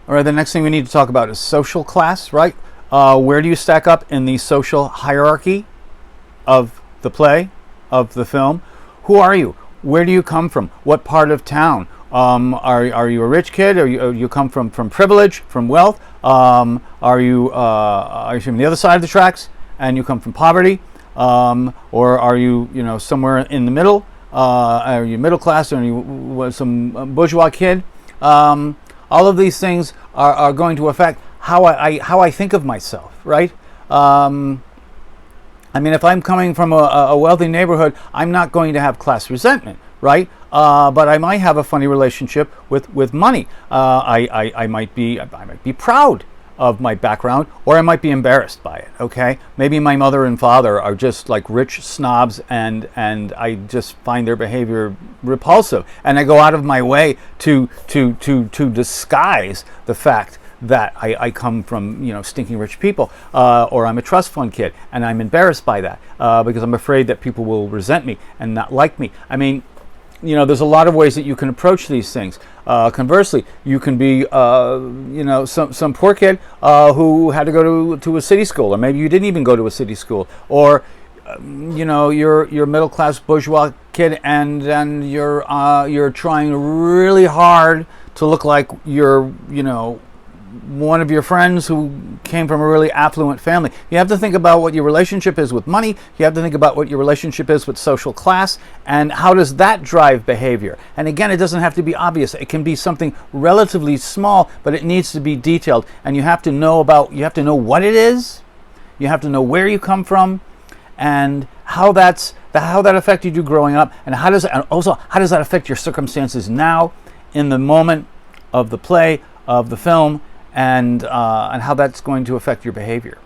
All right, the next thing we need to talk about is social class, right? Where do you stack up in the social hierarchy of the play, of the film? Who are you? Where do you come from? What part of town? Are you a rich kid? Or you come from privilege, from wealth? Are you from the other side of the tracks and you come from poverty? Or are you somewhere in the middle? Are you middle class? Or are you some bourgeois kid? All of these things are going to affect how I think of myself, right? I mean, if I'm coming from a wealthy neighborhood, I'm not going to have class resentment, right? But I might have a funny relationship with money. I might be proud of my background, or I might be embarrassed by it. Okay, maybe my mother and father are just like rich snobs, and I just find their behavior repulsive, and I go out of my way to disguise the fact that I come from stinking rich people, or I'm a trust fund kid, and I'm embarrassed by that because I'm afraid that people will resent me and not like me. I mean, there's a lot of ways that you can approach these things. Conversely, you can be, some poor kid who had to go to a city school, or maybe you didn't even go to a city school, or you're middle class bourgeois kid, and you're trying really hard to look like you're one of your friends who came from a really affluent family. You have to think about what your relationship is with money. You have to think about what your relationship is with social class, and how does that drive behavior. And again, it doesn't have to be obvious. It can be something relatively small, but it needs to be detailed. And you have to know what it is. You have to know where you come from, and how that affected you growing up, and how does that affect your circumstances now, in the moment of the play, of the film, and how that's going to affect your behavior.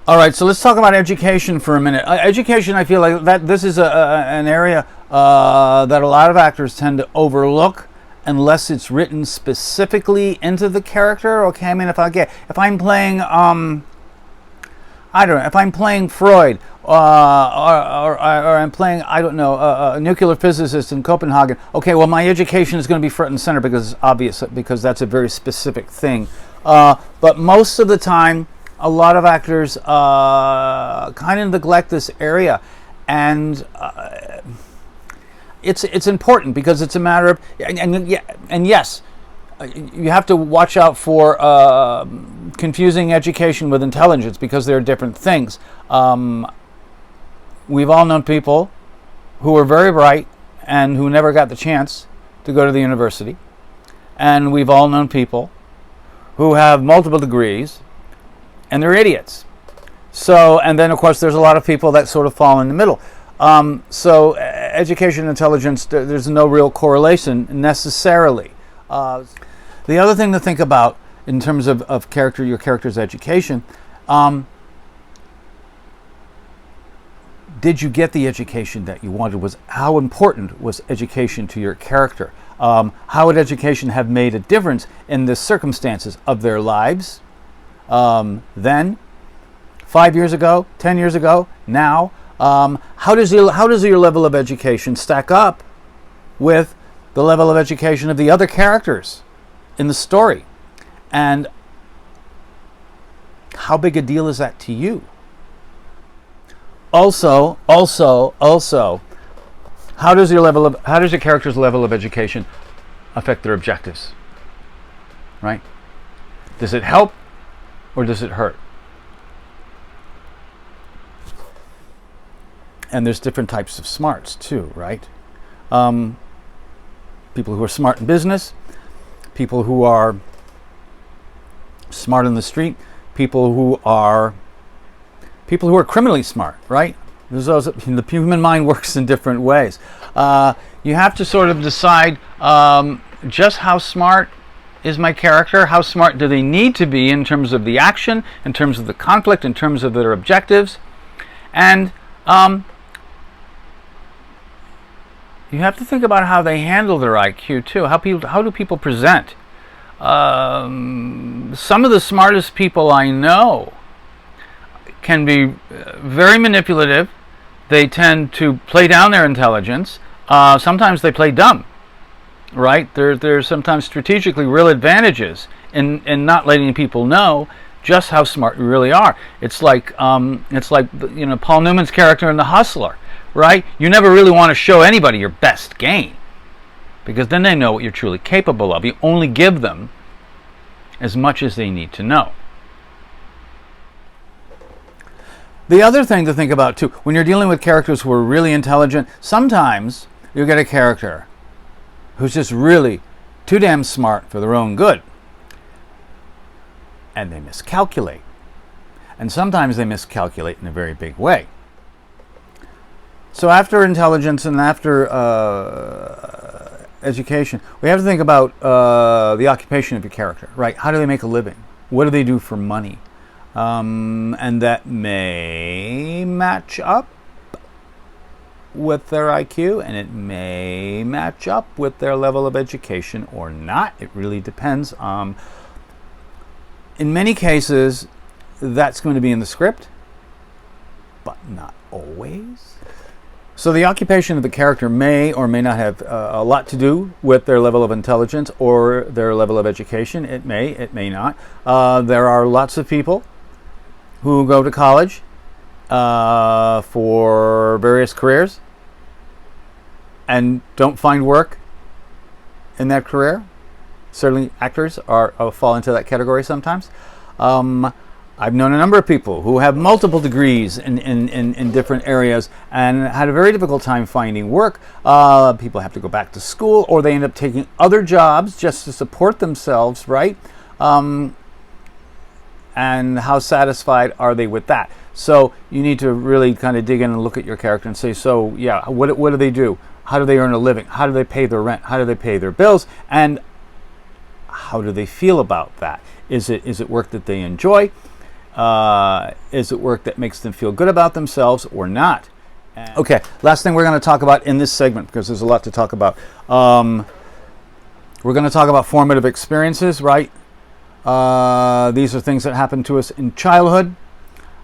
All right, so let's talk about education for a minute. Education, I feel like that this is an area that a lot of actors tend to overlook unless it's written specifically into the character. Okay, I mean, if I'm playing if I'm playing Freud, or I'm playing, a nuclear physicist in Copenhagen, okay, well, my education is going to be front and center because it's obvious, because that's a very specific thing. But most of the time, a lot of actors kind of neglect this area, and it's important because it's a matter of, and yes, you have to watch out for confusing education with intelligence, because they're different things. We've all known people who were very bright and who never got the chance to go to the university. And we've all known people who have multiple degrees and they're idiots. So, and then of course there's a lot of people that sort of fall in the middle. So education and intelligence, there's no real correlation necessarily. The other thing to think about in terms of your character's education, did you get the education that you wanted? How important was education to your character? How would education have made a difference in the circumstances of their lives then, 5 years ago, 10 years ago, now? How does your level of education stack up with the level of education of the other characters in the story? And how big a deal is that to you? Also, how does your character's level of education affect their objectives? Right? Does it help or does it hurt? And there's different types of smarts too, right? People who are smart in business, people who are smart in the street, people who are criminally smart, right? The human mind works in different ways. You have to sort of decide just how smart is my character, how smart do they need to be in terms of the action, in terms of the conflict, in terms of their objectives, and you have to think about how they handle their IQ too. How do people present? Some of the smartest people I know can be very manipulative. They tend to play down their intelligence. Sometimes they play dumb. right? There's sometimes strategically real advantages in not letting people know just how smart you really are. It's like Paul Newman's character in The Hustler, right? You never really want to show anybody your best game, because then they know what you're truly capable of. You only give them as much as they need to know. The other thing to think about too, when you're dealing with characters who are really intelligent, sometimes you get a character who's just really too damn smart for their own good, and they miscalculate. And sometimes they miscalculate in a very big way. So after intelligence and after education, we have to think about the occupation of your character, right? How do they make a living? What do they do for money? And that may match up with their IQ, and it may match up with their level of education or not. It really depends. In many cases, that's going to be in the script, but not always. So the occupation of the character may or may not have a lot to do with their level of intelligence or their level of education. It may not. There are lots of people who go to college for various careers and don't find work in that career. Certainly actors fall into that category sometimes. I've known a number of people who have multiple degrees in different areas and had a very difficult time finding work. People have to go back to school, or they end up taking other jobs just to support themselves, right? And how satisfied are they with that? So you need to really kind of dig in and look at your character and say, so yeah, what do they do? How do they earn a living? How do they pay their rent? How do they pay their bills? And how do they feel about that? Is it work that they enjoy? Is it work that makes them feel good about themselves or not? Okay, last thing we're going to talk about in this segment, because there's a lot to talk about. We're going to talk about formative experiences, right? These are things that happen to us in childhood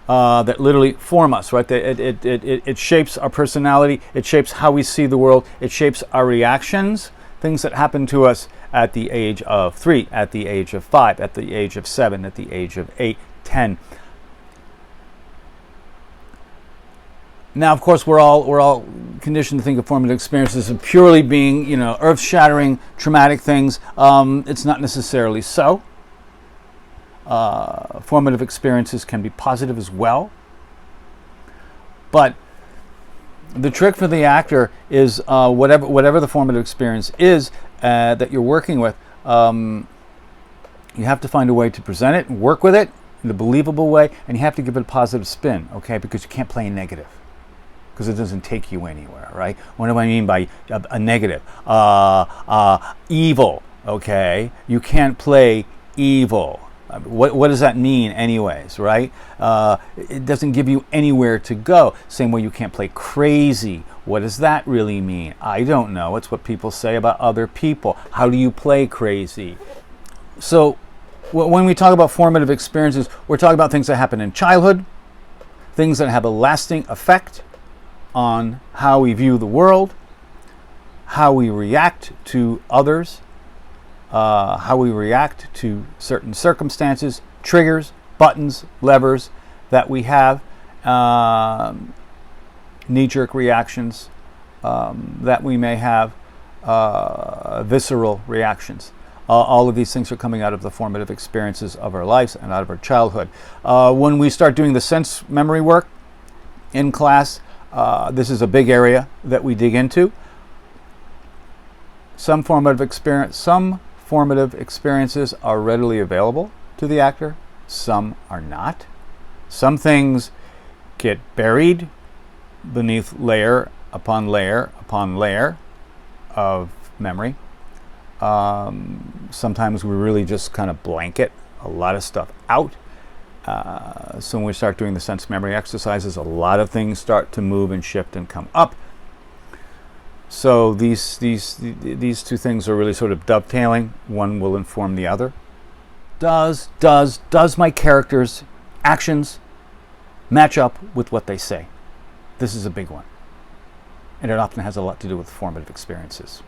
that literally form us, right? It shapes our personality. It shapes how we see the world. It shapes our reactions. Things that happen to us at the age of 3, at the age of 5, at the age of 7, at the age of 8, 10. Now, of course, we're all conditioned to think of formative experiences as purely being, earth-shattering, traumatic things. It's not necessarily so. Formative experiences can be positive as well. But the trick for the actor is whatever the formative experience is that you're working with, you have to find a way to present it and work with it in a believable way, and you have to give it a positive spin, okay? Because you can't play negative, because it doesn't take you anywhere, right? What do I mean by a negative? Evil, okay? You can't play evil. What does that mean anyways, right? It doesn't give you anywhere to go. Same way you can't play crazy. What does that really mean? I don't know. It's what people say about other people. How do you play crazy? So when we talk about formative experiences, we're talking about things that happen in childhood, things that have a lasting effect on how we view the world, how we react to others, how we react to certain circumstances, triggers, buttons, levers that we have, knee-jerk reactions that we may have, visceral reactions. All of these things are coming out of the formative experiences of our lives and out of our childhood. When we start doing the sense memory work in class, this is a big area that we dig into. Some formative experiences are readily available to the actor. Some are not. Some things get buried beneath layer upon layer upon layer of memory. Sometimes we really just kind of blanket a lot of stuff out. So when we start doing the sense memory exercises, a lot of things start to move and shift and come up. So these two things are really sort of dovetailing. One will inform the other. Does my character's actions match up with what they say? This is a big one. And it often has a lot to do with formative experiences.